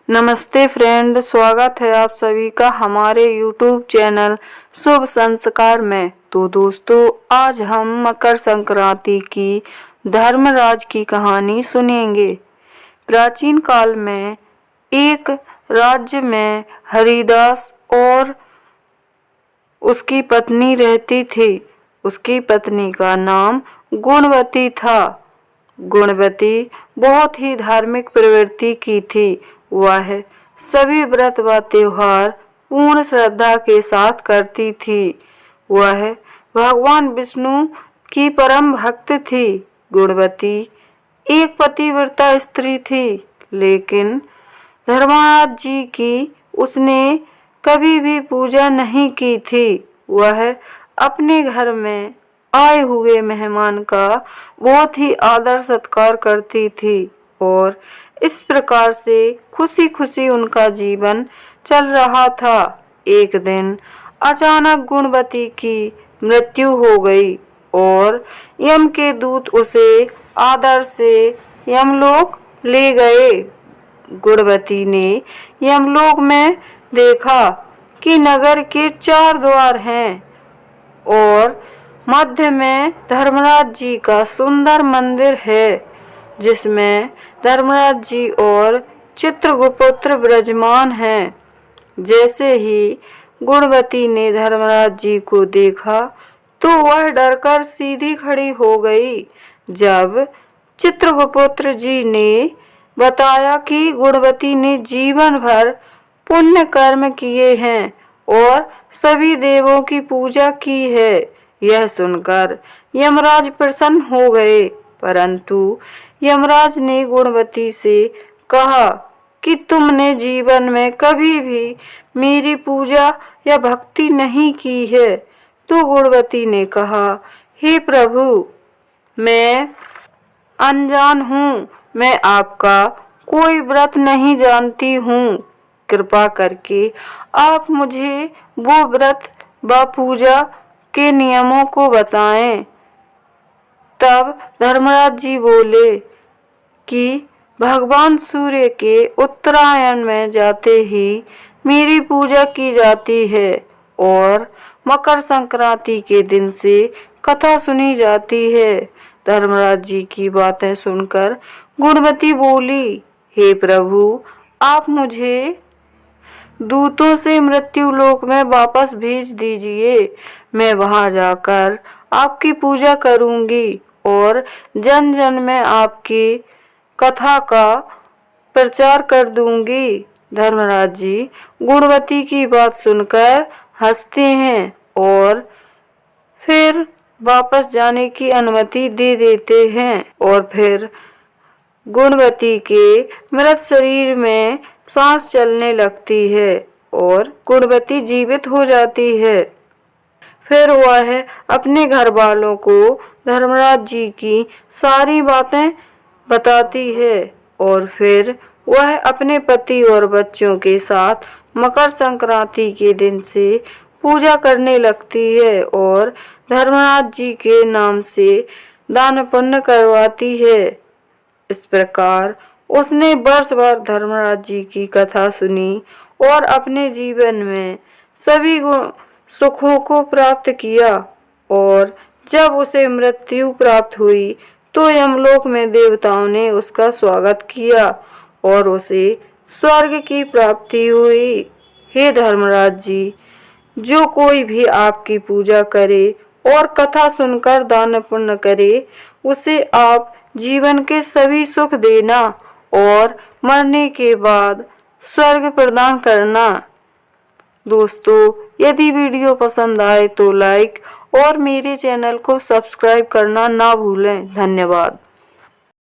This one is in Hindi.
नमस्ते फ्रेंड, स्वागत है आप सभी का हमारे YouTube चैनल शुभ संस्कार में। तो दोस्तों, आज हम मकर संक्रांति की धर्मराज की कहानी सुनेंगे। प्राचीन काल में एक राज्य में हरिदास और उसकी पत्नी रहती थी। उसकी पत्नी का नाम गुणवती था। गुणवती बहुत ही धार्मिक प्रवृत्ति की थी। वह सभी व्रत व त्योहार पूर्ण श्रद्धा के साथ करती थी। वह भगवान विष्णु की परम भक्त थी। गुणवती एक पतिव्रता स्त्री थी, लेकिन धर्मराज जी की उसने कभी भी पूजा नहीं की थी। वह अपने घर में आए हुए मेहमान का बहुत ही आदर सत्कार करती थी और इस प्रकार से खुशी खुशी उनका जीवन चल रहा था। एक दिन अचानक गुणवती की मृत्यु हो गई और यम के दूत उसे आदर से यमलोक ले गए। गुणवती ने यमलोक में देखा कि नगर के 4 द्वार हैं और मध्य में धर्मराज जी का सुंदर मंदिर है, जिसमें धर्मराज जी और चित्रगुप्त विराजमान हैं। जैसे ही गुणवती ने धर्मराज जी को देखा तो वह डरकर सीधी खड़ी हो गई। जब चित्रगुप्त जी ने बताया कि गुणवती ने जीवन भर पुण्य कर्म किए हैं और सभी देवों की पूजा की है, यह सुनकर यमराज प्रसन्न हो गए। परंतु यमराज ने गुणवती से कहा कि तुमने जीवन में कभी भी मेरी पूजा या भक्ति नहीं की है। तो गुणवती ने कहा, हे प्रभु, मैं अनजान हूँ, मैं आपका कोई व्रत नहीं जानती हूँ। कृपा करके आप मुझे वो व्रत व पूजा के नियमों को बताएं। तब धर्मराज जी बोले कि भगवान सूर्य के उत्तरायण में जाते ही मेरी पूजा की जाती है और मकर संक्रांति के दिन से कथा सुनी जाती है। धर्मराज जी की बातें सुनकर गुणवती बोली, हे प्रभु, आप मुझे दूतों से मृत्यु लोक में वापस भेज दीजिए। मैं वहां जाकर आपकी पूजा करूंगी और जन जन में आपकी कथा का प्रचार कर दूंगी। धर्मराज जी गुणवती की बात सुनकर हंसते हैं और फिर वापस जाने की अनुमति दे देते हैं और फिर गुणवती के मृत शरीर में सांस चलने लगती है और गुणवती जीवित हो जाती है। फिर वह अपने घर वालों को धर्मराज जी की सारी बातें बताती है और फिर वह अपने पति और बच्चों के साथ मकर संक्रांति के दिन से पूजा करने लगती है और धर्मराज जी के नाम से दान पुण्य करवाती है। इस प्रकार उसने वर्ष भर धर्मराज जी की कथा सुनी और अपने जीवन में सभी सुखों को प्राप्त किया। और जब उसे मृत्यु प्राप्त हुई तो यमलोक में देवताओं ने उसका स्वागत किया और उसे स्वर्ग की प्राप्ति हुई। हे धर्मराज जी, जो कोई भी आपकी पूजा करे और कथा सुनकर दान पुण्य करे, उसे आप जीवन के सभी सुख देना और मरने के बाद स्वर्ग प्रदान करना। दोस्तों, यदि वीडियो पसंद आए तो लाइक और मेरे चैनल को सब्सक्राइब करना ना भूलें। धन्यवाद।